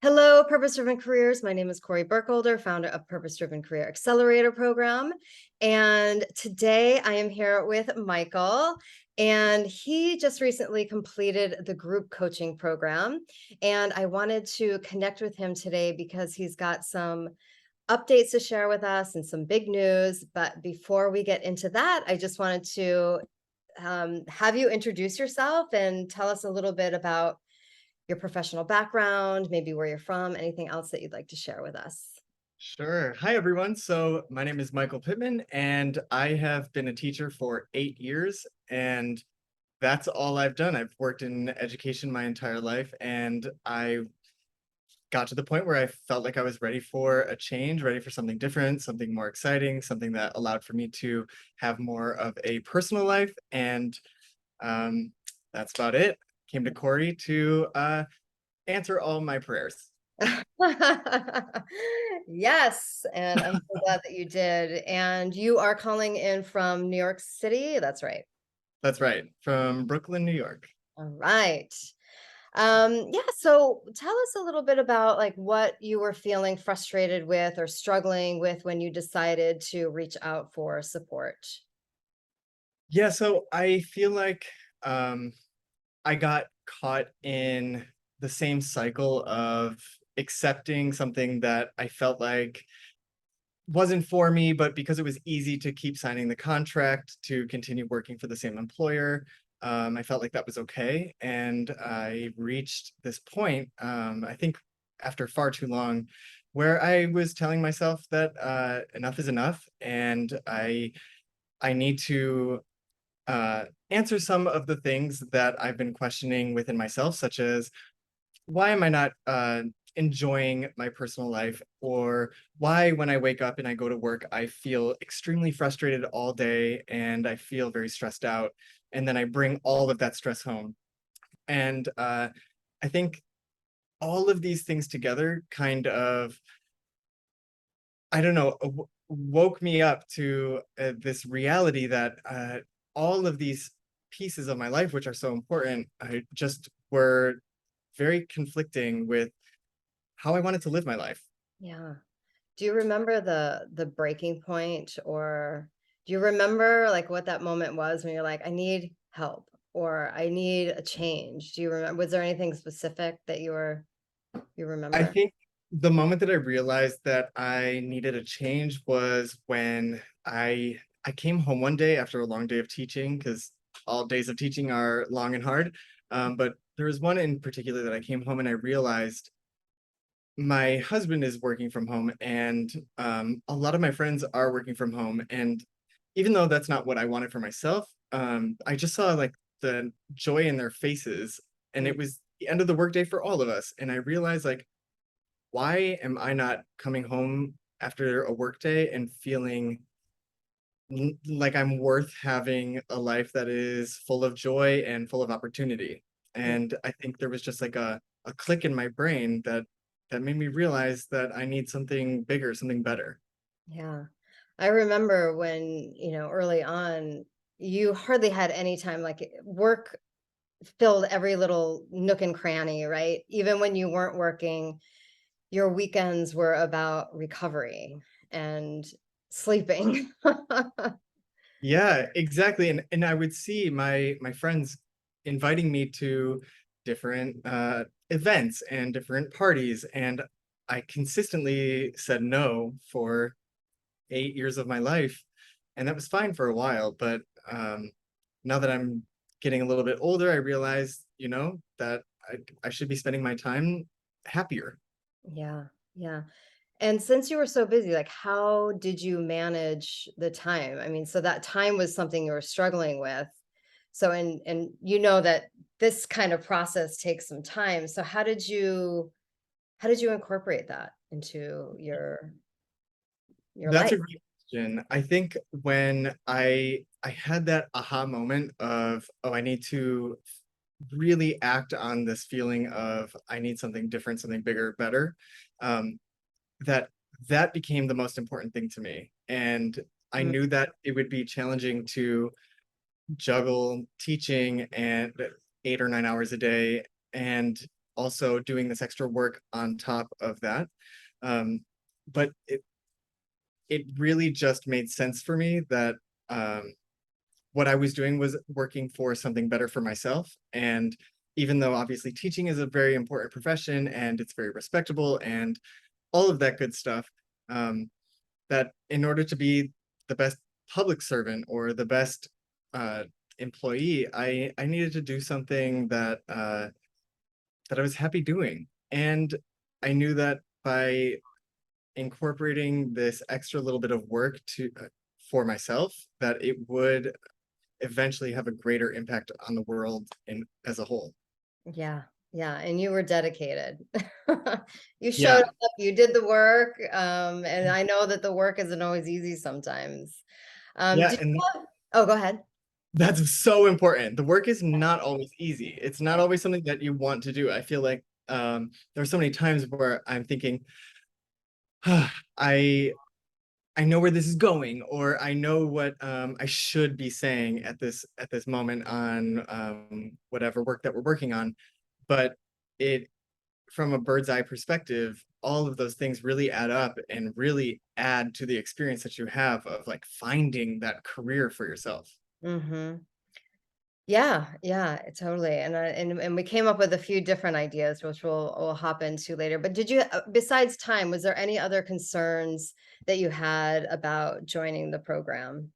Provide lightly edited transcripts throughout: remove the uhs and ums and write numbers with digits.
Hello, Purpose Driven Careers. My name is Kori Burkholder, founder of Purpose Driven Career Accelerator program. And today I am here with Micheal, and he just recently completed the group coaching program. And I wanted to connect with him today because he's got some updates to share with us and some big news. But before we get into that, I just wanted to have you introduce yourself and tell us a little bit about your professional background, maybe where you're from, anything else that you'd like to share with us. Sure. Hi, everyone. So my name is Michael Pittman, and I have been a teacher for 8 years, and that's all I've done. I've worked in education my entire life, and I got to the point where I felt like I was ready for a change, ready for something different, something more exciting, something that allowed for me to have more of a personal life. And um, that's about it. Came to Corey to answer all my prayers. Yes, and I'm so glad that you did. And you are calling in from New York City? That's right. That's right, from Brooklyn, New York. All right. Yeah, so tell us a little bit about like what you were feeling frustrated with or struggling with when you decided to reach out for support. Yeah, so I feel like um, I got caught in the same cycle of accepting something that I felt like wasn't for me, but because it was easy to keep signing the contract to continue working for the same employer, I felt like that was okay. And I reached this point, I think after far too long, where I was telling myself that enough is enough, and I need to answer some of the things that I've been questioning within myself, such as why am I not enjoying my personal life? Or why, when I wake up and I go to work, I feel extremely frustrated all day and I feel very stressed out. And then I bring all of that stress home. And I think all of these things together kind of, I don't know, woke me up to this reality that all of these pieces of my life, which are so important, I just were very conflicting with how I wanted to live my life. Yeah. Do you remember the breaking point, or do you remember like what that moment was when you're like, I need help or I need a change? Do you remember, was there anything specific that you I remember? think the moment that I realized that I needed a change was when I came home one day after a long day of teaching, because all days of teaching are long and hard. But there was one in particular that I came home and I realized my husband is working from home, and a lot of my friends are working from home. And even though that's not what I wanted for myself, I just saw like the joy in their faces, and Mm. it was the end of the workday for all of us. And I realized like, why am I not coming home after a workday and feeling like I'm worth having a life that is full of joy and full of opportunity? Yeah. And I think there was just like a click in my brain that made me realize that I need something bigger, something better. Yeah. I remember when, early on, you hardly had any time, like work filled every little nook and cranny, right? Even when you weren't working, your weekends were about recovery and sleeping. Yeah, exactly. And I would see my friends inviting me to different events and different parties, and I consistently said no for 8 years of my life, and that was fine for a while. But now that I'm getting a little bit older, I realize, that I should be spending my time happier. Yeah, yeah. And since you were so busy, like how did you manage the time? I mean, so that time was something you were struggling with. So and you know that this kind of process takes some time. So how did you incorporate that into your That's life? a great question. I think when I had that aha moment of, oh, I need to really act on this feeling of I need something different, something bigger, better, um, that that became the most important thing to me. And I Mm. knew that it would be challenging to juggle teaching and 8 or 9 hours a day and also doing this extra work on top of that. But it really just made sense for me that what I was doing was working for something better for myself. And even though obviously teaching is a very important profession and it's very respectable and all of that good stuff, that in order to be the best public servant or the best uh, employee, I needed to do something that I was happy doing. And I knew that by incorporating this extra little bit of work to for myself, that it would eventually have a greater impact on the world as a whole. Yeah, yeah, and you were dedicated. You showed Yeah, up, you did the work, and I know that the work isn't always easy sometimes. yeah, Do and you have Oh, go ahead. that's so important. The work is not always easy. It's not always something that you want to do. I feel like there are so many times where I'm thinking, "Ah, I know where this is going, or I know what I should be saying at this moment on whatever work that we're working on." But it, from a bird's eye perspective, all of those things really add up and really add to the experience that you have of like finding that career for yourself. Mhm. Yeah, yeah, totally, and we came up with a few different ideas, which we'll hop into later, but did you besides time, was there any other concerns that you had about joining the program?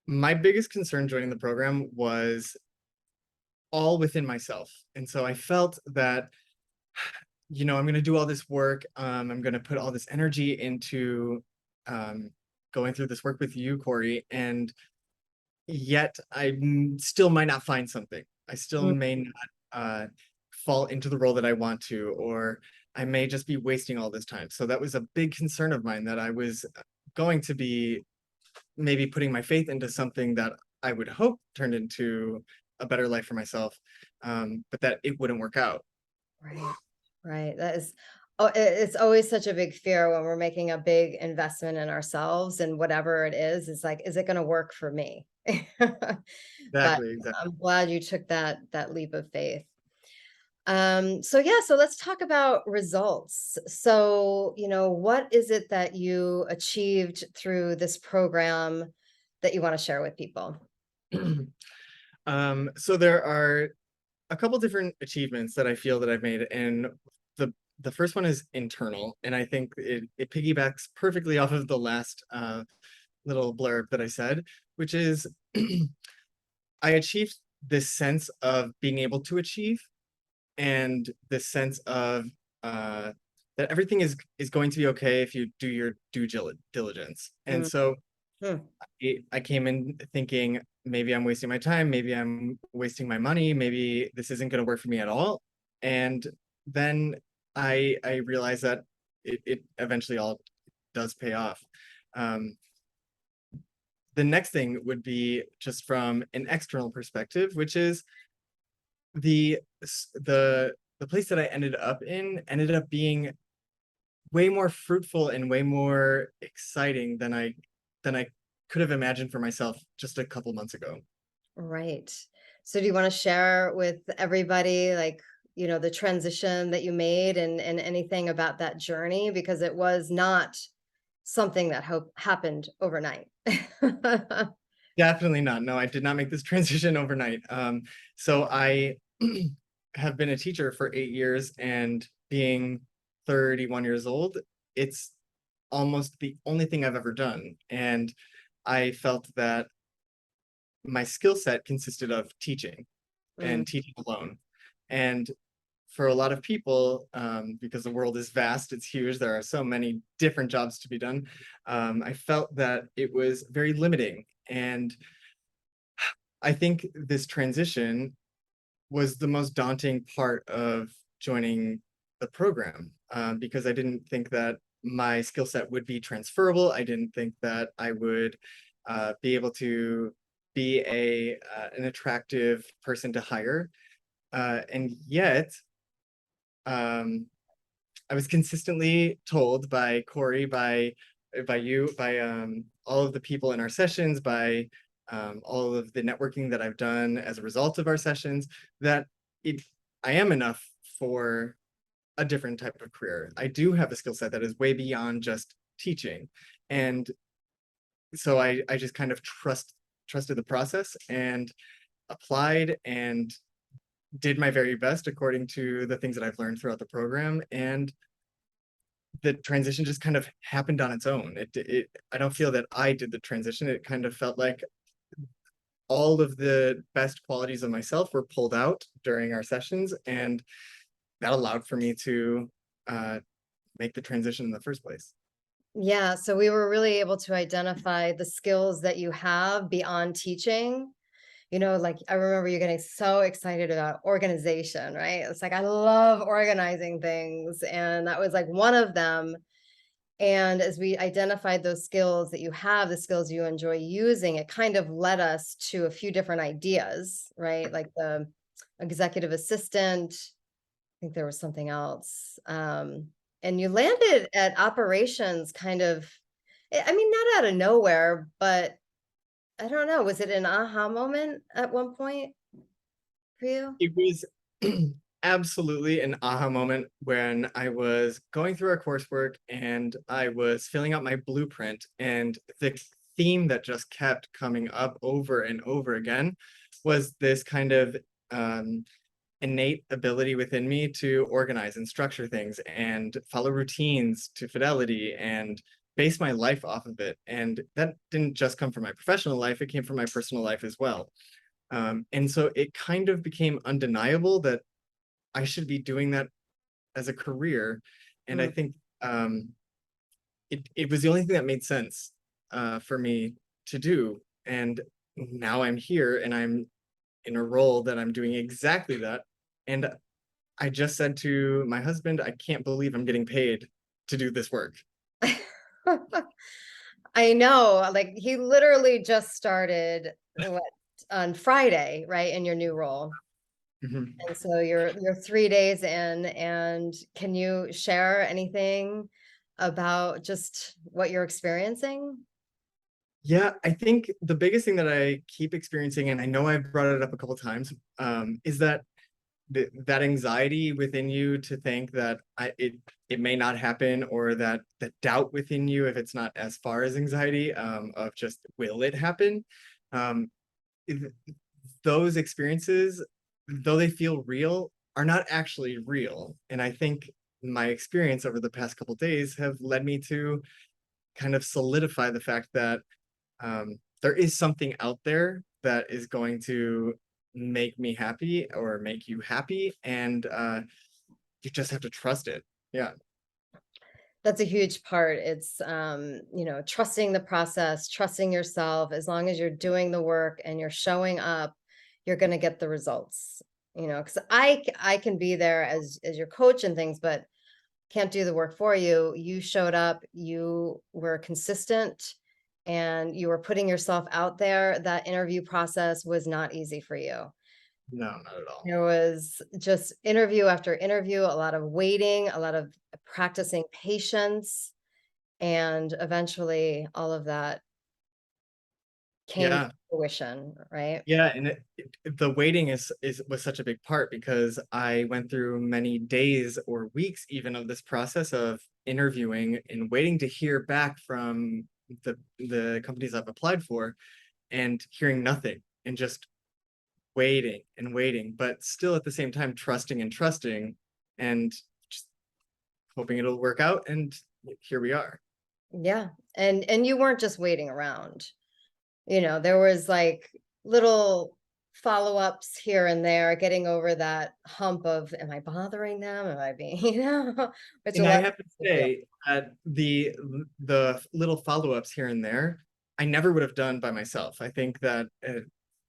My biggest concern joining the program was all within myself. And so I felt that, I'm going to do all this work. I'm going to put all this energy into um, going through this work with you, Kori. And yet still might not find something. I still Mm, may not fall into the role that I want to, or I may just be wasting all this time. So that was a big concern of mine, that I was going to be maybe putting my faith into something that I would hope turned into a better life for myself, but that it wouldn't work out. right, right, that is it's always such a big fear when we're making a big investment in ourselves and whatever it is like, "Is it gonna work for me?" But Exactly, exactly. I'm glad you took that leap of faith. So yeah, so let's talk about results. So, what is it that you achieved through this program that you want to share with people? So there are a couple different achievements that I feel that I've made, and the first one is internal, and I think it piggybacks perfectly off of the last little blurb that I said, which is I achieved this sense of being able to achieve, and this sense of uh, that everything is going to be okay if you do your diligence. And Mm, so mm, I came in thinking maybe I'm wasting my time, maybe I'm wasting my money, maybe this isn't going to work for me at all. And then I realized that it eventually all does pay off. Um, the next thing would be just from an external perspective, which is the the place that I ended up being way more fruitful and way more exciting than I could have imagined for myself just a couple months ago. right. So do you want to share with everybody like, the transition that you made and anything about that journey? Because it was not something that happened overnight. Definitely not. No, I did not make this transition overnight. So I have been a teacher for 8 years, and being 31 years old, it's almost the only thing I've ever done. And I felt that my skill set consisted of teaching Mm, and teaching alone. And for a lot of people, because the world is vast, it's huge, there are so many different jobs to be done. I felt that it was very limiting. And I think this transition was the most daunting part of joining the program, because I didn't think that my skill set would be transferable. I didn't think that I would be able to be an attractive person to hire, and yet um, I was consistently told by Kori, by you, by all of the people in our sessions, by all of the networking that I've done as a result of our sessions, that it I am enough for a different type of career. I do have a skill set that is way beyond just teaching. And so I just kind of trusted the process and applied and did my very best according to the things that I've learned throughout the program. And the transition just kind of happened on its own. I don't feel that I did the transition. It kind of felt like all of the best qualities of myself were pulled out during our sessions, and that allowed for me to uh, make the transition in the first place. Yeah, so we were really able to identify the skills that you have beyond teaching. Like I remember you getting so excited about organization, right? It's like I love organizing things, and that was like one of them. And as we identified those skills that you have, the skills you enjoy using, it kind of led us to a few different ideas, right? Like the executive assistant. I think there was something else. And you landed at operations kind of, I mean, not out of nowhere, but I don't know. Was it an aha moment at one point for you? It was absolutely an aha moment when I was going through our coursework and I was filling out my blueprint, and the theme that just kept coming up over and over again was this kind of um, innate ability within me to organize and structure things and follow routines to fidelity and base my life off of it. And that didn't just come from my professional life, it came from my personal life as well. And so it kind of became undeniable that I should be doing that as a career. And I Mm. think it was the only thing that made sense for me to do. And now I'm here and I'm in a role that I'm doing exactly that. And I just said to my husband, I can't believe I'm getting paid to do this work. I know, like he literally just started what, on Friday, right, in your new role. Mhm. And so you're 3 days in, and can you share anything about just what you're experiencing? Yeah, I think the biggest thing that I keep experiencing, and I know I've brought it up a couple times, is that that anxiety within you to think that it may not happen, or that the doubt within you, if it's not as far as anxiety, of just will it happen, um, th- those experiences, though they feel real, are not actually real. And I think my experience over the past couple days have led me to kind of solidify the fact that there is something out there that is going to make me happy or make you happy, and you just have to trust it. Yeah. That's a huge part. It's, trusting the process, trusting yourself. As long as you're doing the work and you're showing up, you're going to get the results. Because I can be there as your coach and things, but can't do the work for you. You showed up, you were consistent, and you were putting yourself out there. That interview process was not easy for you. No, not at all. There was just interview after interview, a lot of waiting, a lot of practicing patience, and eventually all of that came to Yeah. fruition, right? Yeah, and the waiting is was such a big part because I went through many days or weeks even of this process of interviewing and waiting to hear back from the companies I've applied for, and hearing nothing, and just waiting and waiting, but still at the same time trusting and trusting, and just hoping it'll work out. And here we are. Yeah. And you weren't just waiting around. There was like little follow-ups here and there, getting over that hump of, am I bothering them? Am I being, which a And I lot have to of people feel. say that the little follow-ups here and there, I never would have done by myself. I think that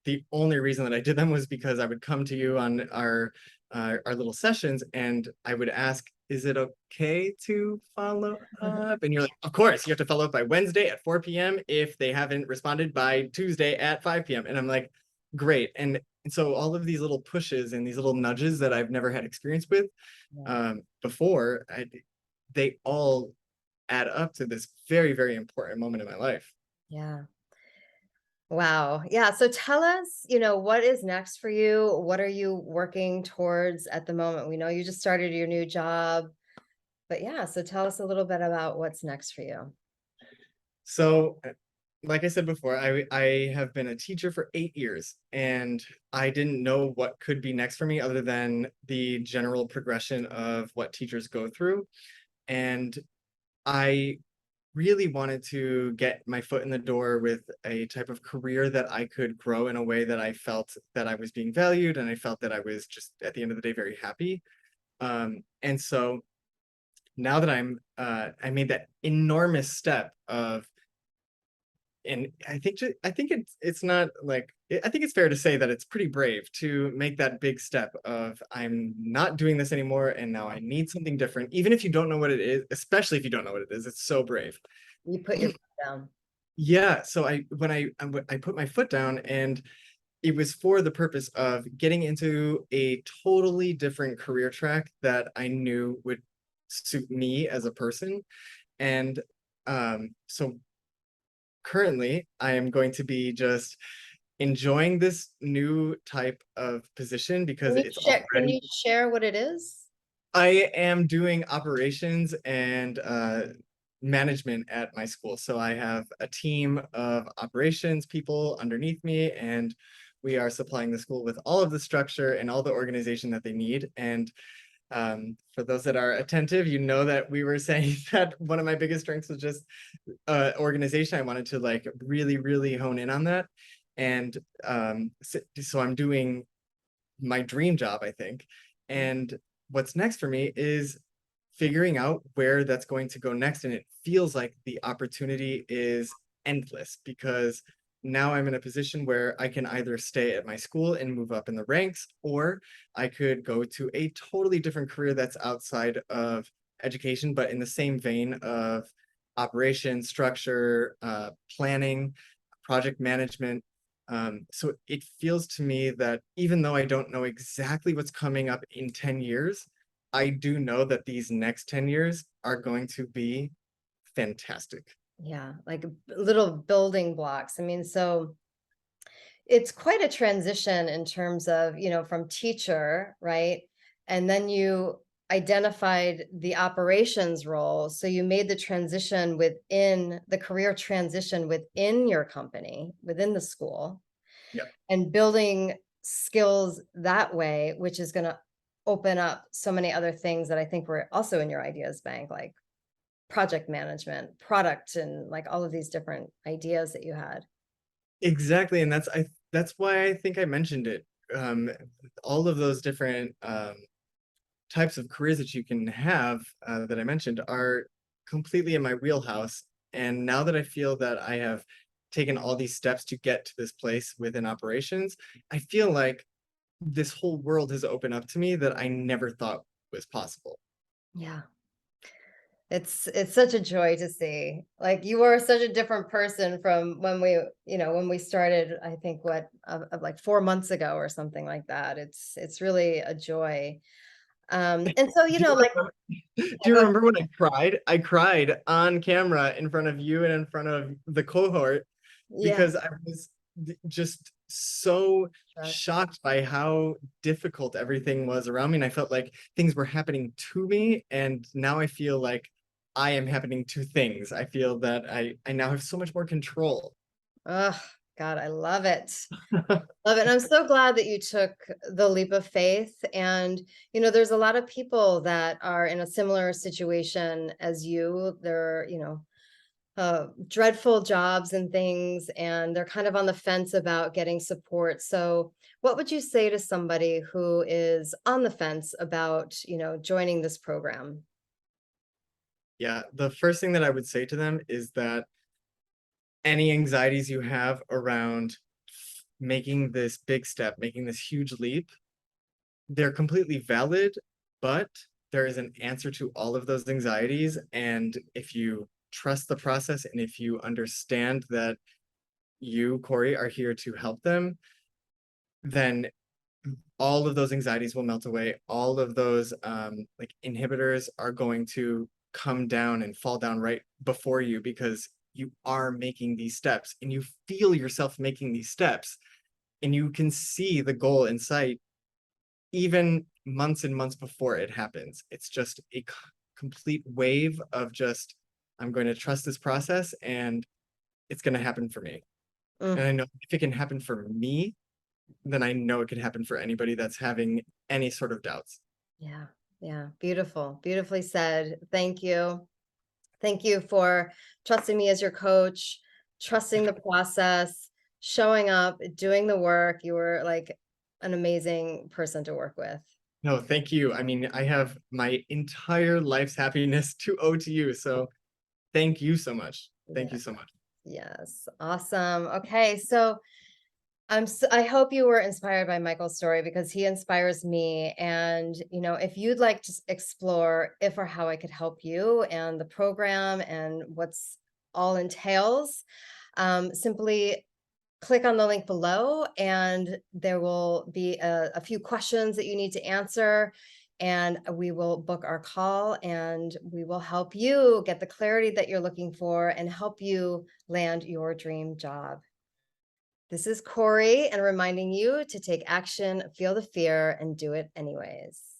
the only reason that I did them was because I would come to you on our little sessions, and I would ask, "Is it okay to follow up?" And you're like, "Of course, you have to follow up by Wednesday at 4 p.m. if they haven't responded by Tuesday at 5 p.m." And I'm like, "Great." And so all of these little pushes and these little nudges that I've never had experience with Yeah. before, they all add up to this very, very important moment in my life. Yeah. Wow. Yeah. So tell us, what is next for you? What are you working towards at the moment? We know you just started your new job, but yeah, so tell us a little bit about what's next for you. So, like I said before, I have been a teacher for 8 years, and I didn't know what could be next for me other than the general progression of what teachers go through. And I really wanted to get my foot in the door with a type of career that I could grow in a way that I felt that I was being valued, and I felt that I was just at the end of the day very happy. And so now that I made that enormous step of, and I think it's not like, I think it's fair to say that it's pretty brave to make that big step of, I'm not doing this anymore and now I need something different, even if you don't know what it is, especially if you don't know what it is. It's so brave. You put your foot down. Yeah, so I put my foot down, and it was for the purpose of getting into a totally different career track that I knew would suit me as a person. And so currently I am going to be just enjoying this new type of position because it's Can already, you share what it is? I am doing operations and management at my school. So I have a team of operations people underneath me, and we are supplying the school with all of the structure and all the organization that they need. And for those that are attentive, you know that we were saying that one of my biggest strengths was just organization. I wanted to like really, really hone in on that. And so I'm doing my dream job, I think. And what's next for me is figuring out where that's going to go next. And it feels like the opportunity is endless because now I'm in a position where I can either stay at my school and move up in the ranks, or I could go to a totally different career that's outside of education, but in the same vein of operation, structure, planning, project management. So it feels to me that even though I don't know exactly what's coming up in 10 years, I do know that these next 10 years are going to be fantastic. Yeah, like little building blocks. I mean, so it's quite a transition in terms of, from teacher, right? And then you identified the operations role. So you made the transition within the career transition within your company, within the school, Yep. and building skills that way, which is going to open up so many other things that I think were also in your ideas bank, like project management, product, and like all of these different ideas that you had. Exactly. And that's why I think I mentioned it. Um, all of those different types of careers that you can have that I mentioned are completely in my wheelhouse. And now that I feel that I have taken all these steps to get to this place within operations, I feel like this whole world has opened up to me that I never thought was possible. Yeah. It's such a joy to see. Like you are such a different person from when we started, I think of like 4 months ago or something like that. It's really a joy. And so, Do you like, remember, do yeah, you go remember when I cried? I cried on camera in front of you and in front of the cohort yeah, because I was just so trust. shocked by how difficult everything was around me. And I felt like things were happening to me. And now I feel like I am happening to things. I feel that I now have so much more control. Oh, God, I love it. Love it. And I'm so glad that you took the leap of faith. And, there's a lot of people that are in a similar situation as you. They're, dreadful jobs and things, and they're kind of on the fence about getting support. So, what would you say to somebody who is on the fence about, joining this program? Yeah, the first thing that I would say to them is that any anxieties you have around making this big step, making this huge leap, they're completely valid, but there is an answer to all of those anxieties. And if you trust the process and if you understand that you, Kori, are here to help them, then all of those anxieties will melt away. All of those like inhibitors are going to come down and fall down right before you because you are making these steps and you feel yourself making these steps and you can see the goal in sight even months and months before it happens. It's just a complete wave of just, I'm going to trust this process and it's going to happen for me. And Mm, I know if it can happen for me, then I know it can happen for anybody that's having any sort of doubts. yeah, yeah, beautiful, beautifully said. Thank you. Thank you for trusting me as your coach, trusting the process, showing up, doing the work. You were like an amazing person to work with. No, thank you. I mean, I have my entire life's happiness to owe to you. So thank you so much. Thank Yeah. you so much. Yes. Awesome. Okay. So I hope you were inspired by Michael's story because he inspires me. And, if you'd like to explore if or how I could help you and the program and what's all entails, simply click on the link below and there will be a few questions that you need to answer. And we will book our call and we will help you get the clarity that you're looking for and help you land your dream job. This is Kori and reminding you to take action, feel the fear, and do it anyways.